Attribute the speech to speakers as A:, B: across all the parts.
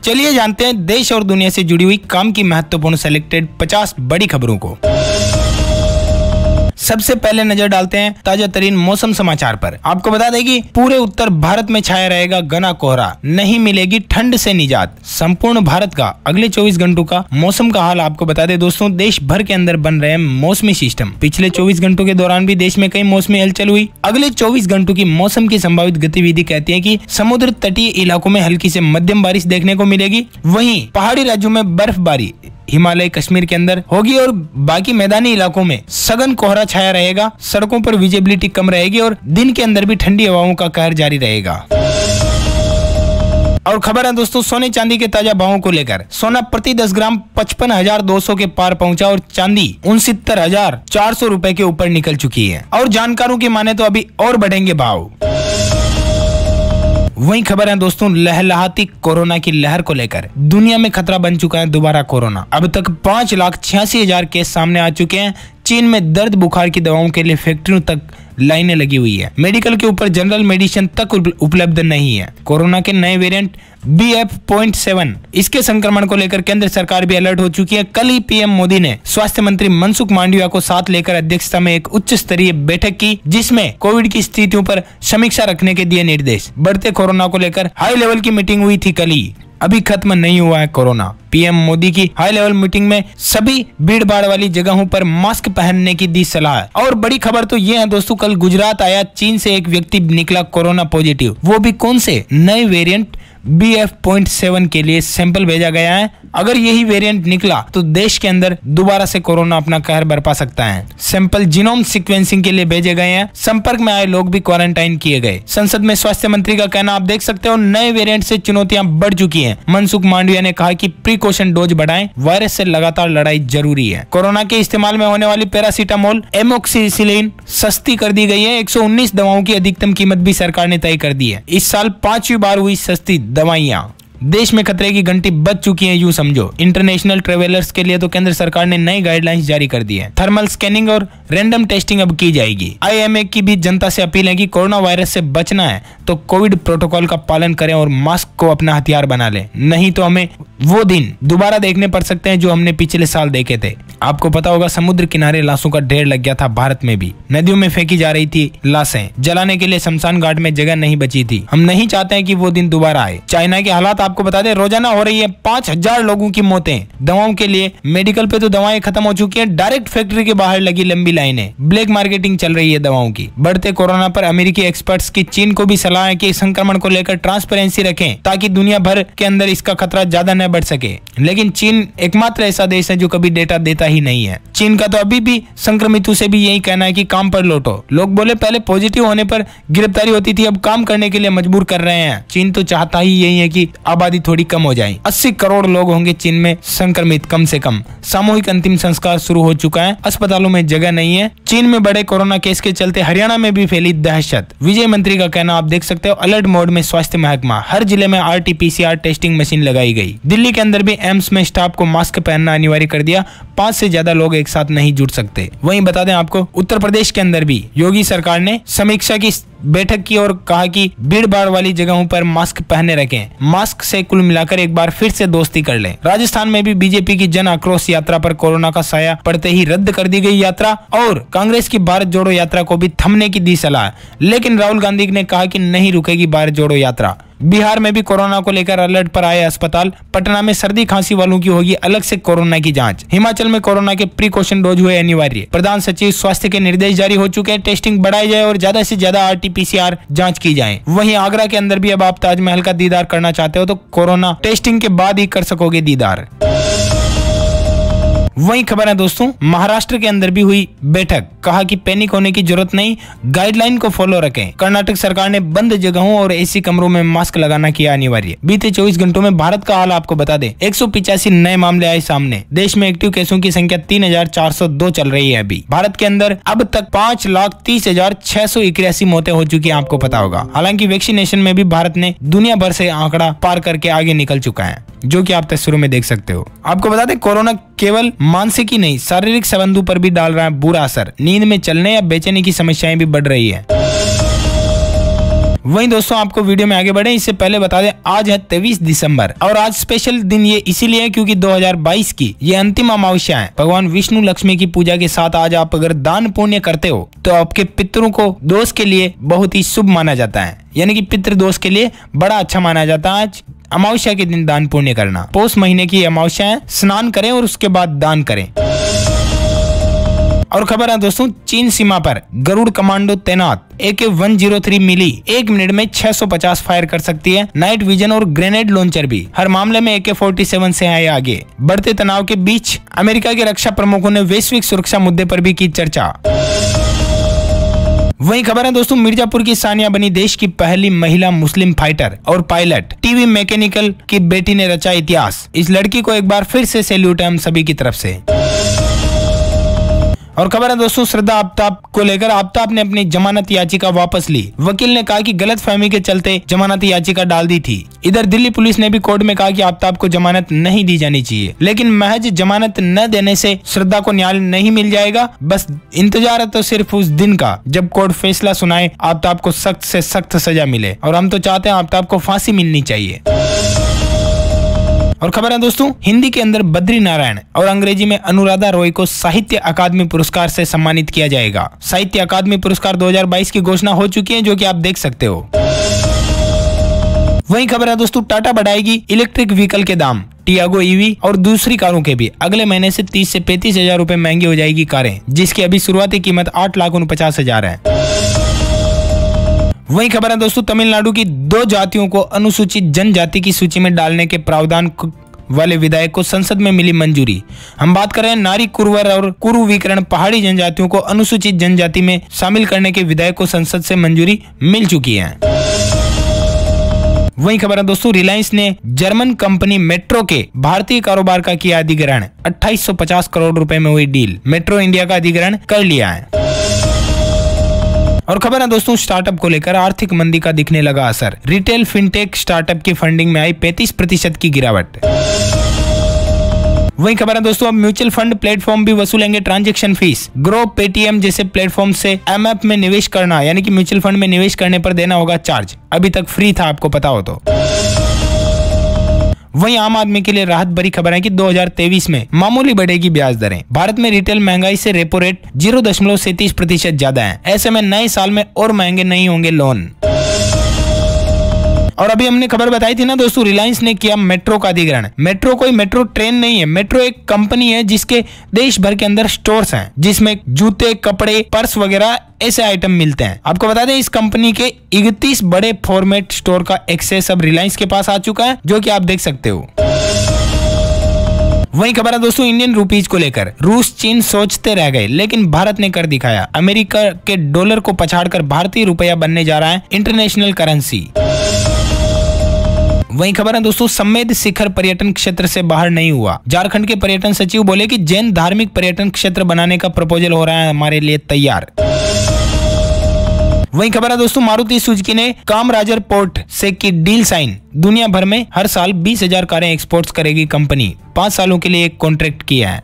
A: चलिए जानते हैं देश और दुनिया से जुड़ी हुई काम की महत्वपूर्ण सेलेक्टेड 50 बड़ी खबरों को। सबसे पहले नजर डालते हैं ताजा तरीन मौसम समाचार पर। आपको बता दें कि पूरे उत्तर भारत में छाया रहेगा घना कोहरा, नहीं मिलेगी ठंड से निजात। संपूर्ण भारत का अगले 24 घंटों का मौसम का हाल आपको बता दें दोस्तों, देश भर के अंदर बन रहे हैं मौसमी सिस्टम। पिछले 24 घंटों के दौरान भी देश में कई मौसमी हलचल हुई। अगले 24 घंटों की मौसम की संभावित गतिविधि कहती है कि समुद्र तटीय इलाकों में हल्की से मध्यम बारिश देखने को मिलेगी। वहीं पहाड़ी राज्यों में बर्फबारी हिमालय कश्मीर के अंदर होगी और बाकी मैदानी इलाकों में सघन कोहरा छाया रहेगा। सड़कों पर विजिबिलिटी कम रहेगी और दिन के अंदर भी ठंडी हवाओं का कहर जारी रहेगा। और खबर है दोस्तों सोने चांदी के ताजा भावों को लेकर। सोना प्रति 10 ग्राम 55,200 के पार पहुंचा और चांदी 69,400 रुपए के ऊपर निकल चुकी है। और जानकारों की माने तो अभी और बढ़ेंगे भाव। वही खबर है दोस्तों लहलहाती कोरोना की लहर को लेकर। दुनिया में खतरा बन चुका है दोबारा कोरोना। अब तक 5,86,000 केस सामने आ चुके हैं। चीन में दर्द बुखार की दवाओं के लिए फैक्ट्रियों तक लाइनें लगी हुई है। मेडिकल के ऊपर जनरल मेडिसिन तक उपलब्ध नहीं है। कोरोना के नए वेरिएंट BF.7 इसके संक्रमण को लेकर केंद्र सरकार भी अलर्ट हो चुकी है। कल ही पीएम मोदी ने स्वास्थ्य मंत्री मनसुख मांडविया को साथ लेकर अध्यक्षता में एक उच्च स्तरीय बैठक की, जिसमें कोविड की स्थितियों पर समीक्षा रखने के दिए निर्देश। बढ़ते कोरोना को लेकर हाई लेवल की मीटिंग हुई थी कल ही। अभी खत्म नहीं हुआ है कोरोना। पीएम मोदी की हाई लेवल मीटिंग में सभी भीड़ भाड़ वाली जगहों पर मास्क पहनने की दी सलाह। और बड़ी खबर तो ये है दोस्तों, कल गुजरात आया चीन से एक व्यक्ति निकला कोरोना पॉजिटिव। वो भी कौन से नए वेरिएंट BF.7 के लिए सैंपल भेजा गया है। अगर यही वेरिएंट निकला तो देश के अंदर दोबारा से कोरोना अपना कहर बरपा सकता है। सैंपल जीनोम सीक्वेंसिंग के लिए भेजे गए हैं। संपर्क में आए लोग भी क्वारंटाइन किए गए। संसद में स्वास्थ्य मंत्री का कहना आप देख सकते हो, नए वेरिएंट से चुनौतियां बढ़ चुकी हैं। मनसुख मांडविया ने कहा कि प्रिकॉशन डोज बढ़ाएं, वायरस से लगातार लड़ाई जरूरी है। कोरोना के इस्तेमाल में होने वाली पैरासीटामोल एमोक्सिसिलिन सस्ती कर दी गई है। 119 दवाओं की अधिकतम कीमत भी सरकार ने तय कर दी है। इस साल 5वीं बार हुई सस्ती दवाइयां। देश में खतरे की घंटी बज चुकी है यूं समझो। इंटरनेशनल ट्रेवलर्स के लिए तो केंद्र सरकार ने नई गाइडलाइंस जारी कर दी है। थर्मल स्कैनिंग और रैंडम टेस्टिंग अब की जाएगी। IMA की भी जनता से अपील है कि कोरोना वायरस से बचना है तो कोविड प्रोटोकॉल का पालन करें और मास्क को अपना हथियार बना लें, नहीं तो हमें वो दिन दोबारा देखने पड़ सकते हैं जो हमने पिछले साल देखे थे। आपको पता होगा समुद्र किनारे लाशों का ढेर लग गया था। भारत में भी नदियों में फेंकी जा रही थी लाशें। जलाने के लिए शमशान घाट में जगह नहीं बची थी। हम नहीं चाहते हैं कि वो दिन दोबारा आए। चाइना के हालात आपको बता दें, रोजाना हो रही है 5,000 लोगों की मौतें दवाओं के लिए। मेडिकल पे तो दवाएं खत्म हो चुकी हैं। डायरेक्ट फैक्ट्री के बाहर लगी लंबी लाइनें। ब्लैक मार्केटिंग चल रही है दवाओं की। बढ़ते कोरोना पर अमेरिकी एक्सपर्ट्स की चीन को भी सलाह है कि संक्रमण को लेकर ट्रांसपेरेंसी रखें ताकि दुनिया भर के अंदर इसका खतरा ज्यादा न बढ़ सके। लेकिन चीन एकमात्र ऐसा देश है जो कभी डेटा देता ही नहीं है। चीन का तो अभी भी संक्रमितों से भी यही कहना है कि काम पर लौटो। लोग बोले पहले पॉजिटिव होने पर गिरफ्तारी होती थी, अब काम करने के लिए मजबूर कर रहे हैं। चीन तो चाहता ही यही है कि आबादी थोड़ी कम हो जाए। 80 करोड़ लोग होंगे चीन में संक्रमित कम से कम। सामूहिक अंतिम संस्कार शुरू हो चुका है। अस्पतालों में जगह नहीं है। चीन में बड़े कोरोना केस के चलते हरियाणा में भी फैली दहशत। विजय मंत्री का कहना आप देख सकते हो, अलर्ट मोड में स्वास्थ्य महकमा। हर जिले में RT-PCR टेस्टिंग मशीन लगाई गई। दिल्ली के अंदर भी एम्स में स्टाफ को मास्क पहनना अनिवार्य कर दिया। 5 से ज्यादा लोग एक साथ नहीं जुट सकते। वहीं बता दें आपको उत्तर प्रदेश के अंदर भी योगी सरकार ने समीक्षा की बैठक की और कहा कि भीड़ भाड़ वाली जगहों पर मास्क पहने रखें। मास्क से कुल मिलाकर एक बार फिर से दोस्ती कर लें। राजस्थान में भी बीजेपी की जन आक्रोश यात्रा पर कोरोना का साया पड़ते ही रद्द कर दी गई यात्रा और कांग्रेस की भारत जोड़ो यात्रा को भी थमने की दी सलाह। लेकिन राहुल गांधी ने कहा कि नहीं रुकेगी भारत जोड़ो यात्रा। बिहार में भी कोरोना को लेकर अलर्ट पर आए अस्पताल। पटना में सर्दी खांसी वालों की होगी अलग से कोरोना की जांच। हिमाचल में कोरोना के प्रिकॉशन डोज हुए अनिवार्य। प्रधान सचिव स्वास्थ्य के निर्देश जारी हो चुके हैं। टेस्टिंग बढ़ाई जाए और ज्यादा से ज्यादा RT-PCR जांच की जाए। वहीं आगरा के अंदर भी अब आप ताजमहल का दीदार करना चाहते हो तो कोरोना टेस्टिंग के बाद ही कर सकोगे दीदार। वही खबर है दोस्तों महाराष्ट्र के अंदर भी हुई बैठक। कहा कि पैनिक होने की जरूरत नहीं, गाइडलाइन को फॉलो रखें। कर्नाटक सरकार ने बंद जगहों और एसी कमरों में मास्क लगाना किया अनिवार्य। बीते 24 घंटों में भारत का हाल आपको बता दें, 185 नए मामले आए सामने। देश में एक्टिव केसों की संख्या 3,402 चल रही है। अभी भारत के अंदर अब तक 5,30,681 मौतें हो चुकी है, आपको पता होगा। हालांकि वैक्सीनेशन में भी भारत ने दुनिया भर से आंकड़ा पार करके आगे निकल चुका है, जो कि आप तस्वीरों में देख सकते हो। आपको बता दें कोरोना केवल मानसिक ही नहीं, शारीरिक संबंधों पर भी डाल रहा है बुरा असर। नींद में चलने या बेचैनी की समस्याएं भी बढ़ रही है। वहीं दोस्तों आपको वीडियो में आगे बढ़े इससे पहले बता दें आज है 23 दिसंबर और आज स्पेशल दिन ये इसीलिए है क्योंकि 2022 की ये अंतिम अमावस्या है। भगवान विष्णु लक्ष्मी की पूजा के साथ आज आप अगर दान पुण्य करते हो तो आपके पितरों को दोष के लिए बहुत ही शुभ माना जाता है, यानी कि पितृ दोष के लिए बड़ा अच्छा माना जाता है आज अमावस्या के दिन दान पुण्य करना। पौष महीने की अमावस्या है, स्नान करें और उसके बाद दान करें। और खबर है दोस्तों चीन सीमा पर गरुड़ कमांडो तैनात AK-103 मिली 1 मिनट में 650 फायर कर सकती है। नाइट विजन और ग्रेनेड लॉन्चर भी। हर मामले में AK-47 से आए आगे। बढ़ते तनाव के बीच अमेरिका के रक्षा प्रमुखों ने वैश्विक सुरक्षा मुद्दे पर भी की चर्चा। वही खबर है दोस्तों मिर्जापुर की सानिया बनी देश की पहली महिला मुस्लिम फाइटर और पायलट। टीवी मैकेनिकल की बेटी ने रचा इतिहास। इस लड़की को एक बार फिर से सैल्यूट है हम सभी की तरफ से। और खबर है दोस्तों श्रद्धा आफ्ताब को लेकर आफ्ताब ने अपनी जमानत याचिका वापस ली। वकील ने कहा कि गलतफहमी के चलते जमानत याचिका डाल दी थी। इधर दिल्ली पुलिस ने भी कोर्ट में कहा कि आफ्ताब को जमानत नहीं दी जानी चाहिए, लेकिन महज जमानत न देने से श्रद्धा को न्याय नहीं मिल जाएगा। बस इंतजार है तो सिर्फ उस दिन का जब कोर्ट फैसला सुनाए, आफ्ताब को सख्त से सख्त सजा मिले। और हम तो चाहते हैं आफ्ताब को फांसी मिलनी चाहिए। और खबर है दोस्तों हिंदी के अंदर बद्री नारायण और अंग्रेजी में अनुराधा रॉय को साहित्य अकादमी पुरस्कार से सम्मानित किया जाएगा। साहित्य अकादमी पुरस्कार 2022 की घोषणा हो चुकी है, जो कि आप देख सकते हो। वही खबर है दोस्तों टाटा बढ़ाएगी इलेक्ट्रिक व्हीकल के दाम। टियागो ईवी और दूसरी कारों के भी अगले महीने से 30 से 35 हजार रुपए महंगी हो जाएगी कारें, जिसकी अभी शुरुआती कीमत 8,49,000 है। वही खबर है दोस्तों तमिलनाडु की 2 जातियों को अनुसूचित जनजाति की सूची में डालने के प्रावधान वाले विधेयक को संसद में मिली मंजूरी। हम बात कर रहे हैं नारी कुरवर और कुरुविकरण पहाड़ी जनजातियों को अनुसूचित जनजाति में शामिल करने के विधेयक को संसद से मंजूरी मिल चुकी है। वही खबर है दोस्तों रिलायंस ने जर्मन कंपनी मेट्रो के भारतीय कारोबार का किया अधिग्रहण। 2850 करोड़ रुपए में हुई डील। मेट्रो इंडिया का अधिग्रहण कर लिया है। और खबर है दोस्तों स्टार्टअप को लेकर आर्थिक मंदी का दिखने लगा असर। रिटेल फिनटेक स्टार्टअप की फंडिंग में आई 35% की गिरावट। वही खबर है दोस्तों अब म्यूचुअल फंड प्लेटफॉर्म भी वसूलेंगे ट्रांजैक्शन फीस। ग्रो पेटीएम जैसे प्लेटफॉर्म से एमएफ में निवेश करना यानी कि म्यूचुअल फंड में निवेश करने पर देना होगा चार्ज। अभी तक फ्री था, आपको पता हो तो। वहीं आम आदमी के लिए राहत भरी खबर है कि 2023 में मामूली बढ़ेगी ब्याज दरें। भारत में रिटेल महंगाई से रेपो रेट 0.37% ज्यादा है। ऐसे में नए साल में और महंगे नहीं होंगे लोन। और अभी हमने खबर बताई थी ना दोस्तों रिलायंस ने किया मेट्रो का अधिग्रहण। मेट्रो कोई मेट्रो ट्रेन नहीं है, मेट्रो एक कंपनी है जिसके देश भर के अंदर स्टोर्स हैं, जिसमें जूते, कपड़े, पर्स वगैरह ऐसे आइटम मिलते हैं। आपको बता दें इस कंपनी के 31 बड़े फॉर्मेट स्टोर का एक्सेस अब रिलायंस के पास आ चुका है, जो कि आप देख सकते हो। वही खबर है दोस्तों इंडियन रुपीज को लेकर। रूस चीन सोचते रह गए लेकिन भारत ने कर दिखाया। अमेरिका के डॉलर को पछाड़कर भारतीय रुपया बनने जा रहा है इंटरनेशनल करेंसी। वही खबर है दोस्तों सम्मेद शिखर पर्यटन क्षेत्र से बाहर नहीं हुआ। झारखंड के पर्यटन सचिव बोले कि जैन धार्मिक पर्यटन क्षेत्र बनाने का प्रपोजल हो रहा है हमारे लिए तैयार। वही खबर है दोस्तों मारुति सुजुकी ने कामराजर पोर्ट से की डील साइन। दुनिया भर में हर साल 20,000 कारें एक्सपोर्ट करेगी कंपनी। 5 सालों के लिए एक कॉन्ट्रैक्ट किया है।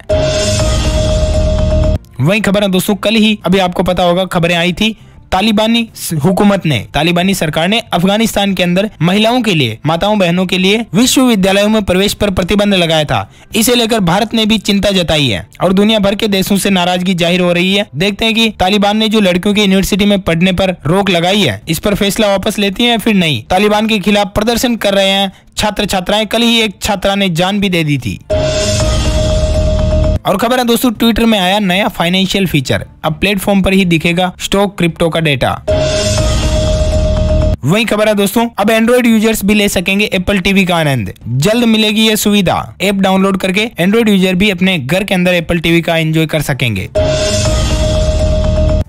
A: वही खबर है दोस्तों कल ही अभी आपको पता होगा खबरें आई थी तालिबानी सरकार ने अफगानिस्तान के अंदर महिलाओं के लिए, माताओं बहनों के लिए विश्वविद्यालयों में प्रवेश पर प्रतिबंध लगाया था। इसे लेकर भारत ने भी चिंता जताई है और दुनिया भर के देशों से नाराजगी जाहिर हो रही है। देखते हैं कि तालिबान ने जो लड़कियों की यूनिवर्सिटी में पढ़ने पर रोक लगाई है, इस पर फैसला वापस लेती है या फिर नहीं। तालिबान के खिलाफ प्रदर्शन कर रहे हैं छात्र छात्राएं। कल ही एक छात्रा ने जान भी दे दी थी। और खबर है दोस्तों ट्विटर में आया नया फाइनेंशियल फीचर। अब प्लेटफॉर्म पर ही दिखेगा स्टॉक क्रिप्टो का डेटा। वही खबर है दोस्तों अब एंड्रॉइड यूजर्स भी ले सकेंगे एप्पल टीवी का आनंद। जल्द मिलेगी यह सुविधा। ऐप डाउनलोड करके एंड्रॉइड यूजर भी अपने घर के अंदर एप्पल टीवी का एंजॉय कर सकेंगे।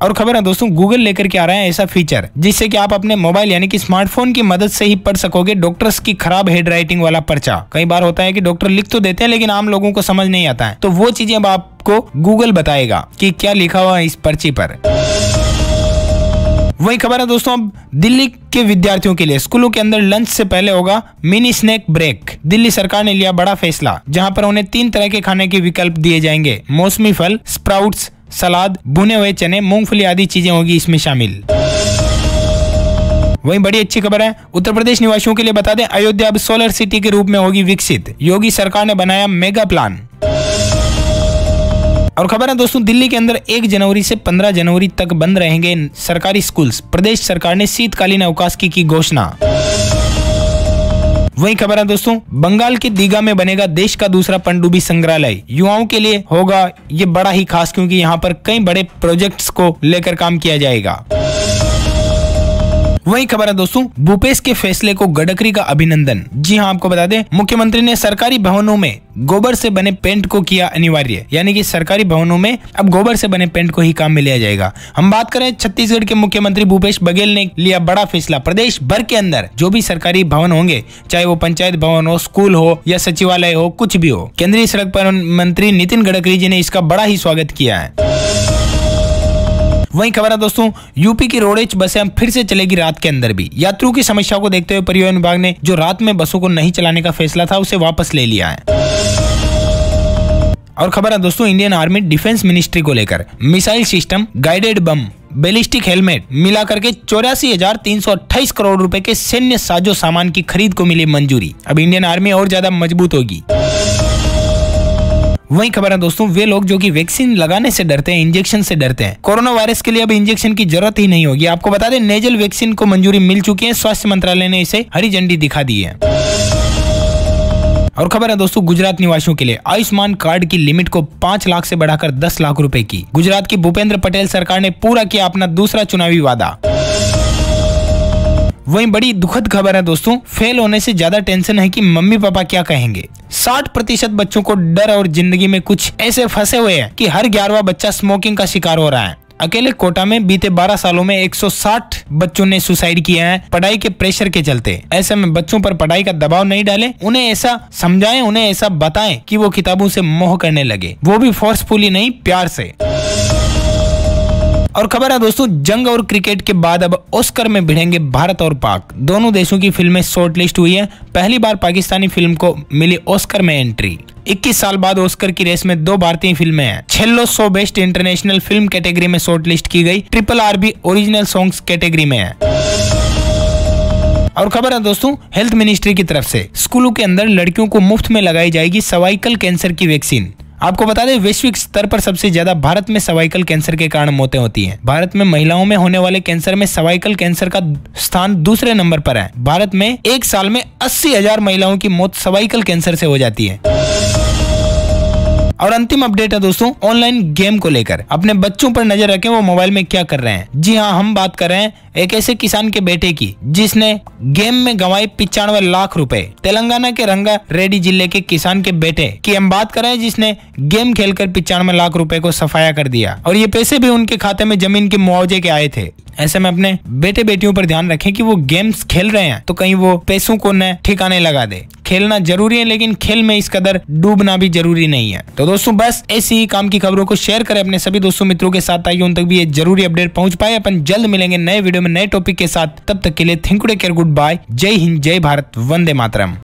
A: और खबर है दोस्तों गूगल लेकर के आ रहा है ऐसा फीचर जिससे कि आप अपने मोबाइल यानी कि स्मार्टफोन की मदद से ही पढ़ सकोगे डॉक्टर्स की खराब हेड राइटिंग वाला पर्चा। कई बार होता है कि डॉक्टर लिख तो देते हैं लेकिन आम लोगों को समझ नहीं आता है, तो वो चीजें अब आपको गूगल बताएगा कि क्या लिखा हुआ है इस पर्ची पर। वही खबर है दोस्तों अब दिल्ली के विद्यार्थियों के लिए स्कूलों के अंदर लंच से पहले होगा मिनी स्नैक ब्रेक। दिल्ली सरकार ने लिया बड़ा फैसला, जहां पर उन्हें 3 तरह के खाने के विकल्प दिए जाएंगे। मौसमी फल, स्प्राउट्स, भुने हुए चने, मूंगफली आदि चीजें होगी इसमें शामिल। वहीं बड़ी अच्छी खबर है उत्तर प्रदेश निवासियों के लिए, बता दें अयोध्या अब सोलर सिटी के रूप में होगी विकसित। योगी सरकार ने बनाया मेगा प्लान। और खबर है दोस्तों दिल्ली के अंदर 1 जनवरी से 15 जनवरी तक बंद रहेंगे सरकारी स्कूल्स। प्रदेश सरकार ने शीतकालीन अवकाश की घोषणा। वही खबर है दोस्तों बंगाल के दीघा में बनेगा देश का दूसरा पनडुब्बी संग्रहालय। युवाओं के लिए होगा ये बड़ा ही खास, क्योंकि यहाँ पर कई बड़े प्रोजेक्ट्स को लेकर काम किया जाएगा। वही खबर है दोस्तों भूपेश के फैसले को गडकरी का अभिनंदन। जी हां, आपको बता दें मुख्यमंत्री ने सरकारी भवनों में गोबर से बने पेंट को किया अनिवार्य, यानी कि सरकारी भवनों में अब गोबर से बने पेंट को ही काम में लिया जाएगा। हम बात करें छत्तीसगढ़ के मुख्यमंत्री भूपेश बघेल ने लिया बड़ा फैसला। प्रदेश भर के अंदर जो भी सरकारी भवन होंगे, चाहे वो पंचायत भवन हो, स्कूल हो या सचिवालय हो, कुछ भी हो, केंद्रीय सड़क परिवहन मंत्री नितिन गडकरी जी ने इसका बड़ा ही स्वागत किया है। वहीं खबर है दोस्तों यूपी की रोडेज बसें अब फिर से चलेगी रात के अंदर भी। यात्रियों की समस्या को देखते हुए परिवहन विभाग ने जो रात में बसों को नहीं चलाने का फैसला था उसे वापस ले लिया है। और खबर है दोस्तों इंडियन आर्मी डिफेंस मिनिस्ट्री को लेकर missile system, guided bomb, ballistic helmet मिलाकर के 84,328 करोड़ रुपए के सैन्य साजो सामान की खरीद को मिली मंजूरी। अब इंडियन आर्मी और ज्यादा मजबूत होगी। वही खबर है दोस्तों वे लोग जो कि वैक्सीन लगाने से डरते हैं, इंजेक्शन से डरते हैं, कोरोना वायरस के लिए अब इंजेक्शन की जरूरत ही नहीं होगी। आपको बता दें नेजल वैक्सीन को मंजूरी मिल चुकी है। स्वास्थ्य मंत्रालय ने इसे हरी झंडी दिखा दी है। और खबर है दोस्तों गुजरात निवासियों के लिए आयुष्मान कार्ड की लिमिट को 5 लाख से बढ़ाकर 10 लाख रुपए की। गुजरात की भूपेंद्र पटेल सरकार ने पूरा किया अपना दूसरा चुनावी वादा। वहीं बड़ी दुखद खबर है दोस्तों फेल होने से ज्यादा टेंशन है कि मम्मी पापा क्या कहेंगे। 60% बच्चों को डर और जिंदगी में कुछ ऐसे फंसे हुए हैं कि हर 11वां बच्चा स्मोकिंग का शिकार हो रहा है। अकेले कोटा में बीते 12 सालों में 160 बच्चों ने सुसाइड किया है पढ़ाई के प्रेशर के चलते। ऐसे में बच्चों पर पढ़ाई का दबाव नहीं डालें, उन्हें ऐसा समझाएं, उन्हें ऐसा बताएं कि वो किताबों से मोह करने लगे, वो भी फोर्सफुली नहीं, प्यार से। और खबर है दोस्तों जंग और क्रिकेट के बाद अब ऑस्कर में भिड़ेंगे भारत और पाक। दोनों देशों की फिल्में शॉर्टलिस्ट हुई है। पहली बार पाकिस्तानी फिल्म को मिली ऑस्कर में एंट्री। 21 साल बाद ऑस्कर की रेस में 2 भारतीय फिल्में हैं। छेल्लो 100 बेस्ट इंटरनेशनल फिल्म कैटेगरी में शॉर्टलिस्ट की गई। RRR भी ओरिजिनल सॉन्ग्स कैटेगरी में है। और खबर है दोस्तों हेल्थ मिनिस्ट्री की तरफ से स्कूलों के अंदर लड़कियों को मुफ्त में लगाई जाएगी सर्वाइकल कैंसर की वैक्सीन। आपको बता दें वैश्विक स्तर पर सबसे ज्यादा भारत में सर्वाइकल कैंसर के कारण मौतें होती हैं। भारत में महिलाओं में होने वाले कैंसर में सर्वाइकल कैंसर का स्थान दूसरे नंबर पर है। भारत में एक साल में 80,000 महिलाओं की मौत सर्वाइकल कैंसर से हो जाती है। और अंतिम अपडेट है दोस्तों ऑनलाइन गेम को लेकर। अपने बच्चों पर नजर रखें वो मोबाइल में क्या कर रहे हैं। जी हाँ, हम बात कर रहे हैं एक ऐसे किसान के बेटे की जिसने गेम में गंवाए 95 लाख रुपए। तेलंगाना के रंगा रेड्डी जिले के किसान के बेटे की हम बात कर रहे हैं जिसने गेम खेलकर 95 लाख रुपए को सफाया कर दिया और ये पैसे भी उनके खाते में जमीन के मुआवजे के आए थे। ऐसे में अपने बेटे बेटियों पर ध्यान रखें कि वो गेम्स खेल रहे हैं तो कहीं वो पैसों को न ठिकाने लगा दे। खेलना जरूरी है लेकिन खेल में इस कदर डूबना भी जरूरी नहीं है। तो दोस्तों बस ऐसी ही काम की खबरों को शेयर करें अपने सभी दोस्तों मित्रों के साथ ताकि उन तक भी ये जरूरी अपडेट पहुंच पाए। अपन जल्द मिलेंगे नए वीडियो में नए टॉपिक के साथ। तब तक के लिए think take care, good bye, Jai Hind, जय भारत, वंदे मातरम।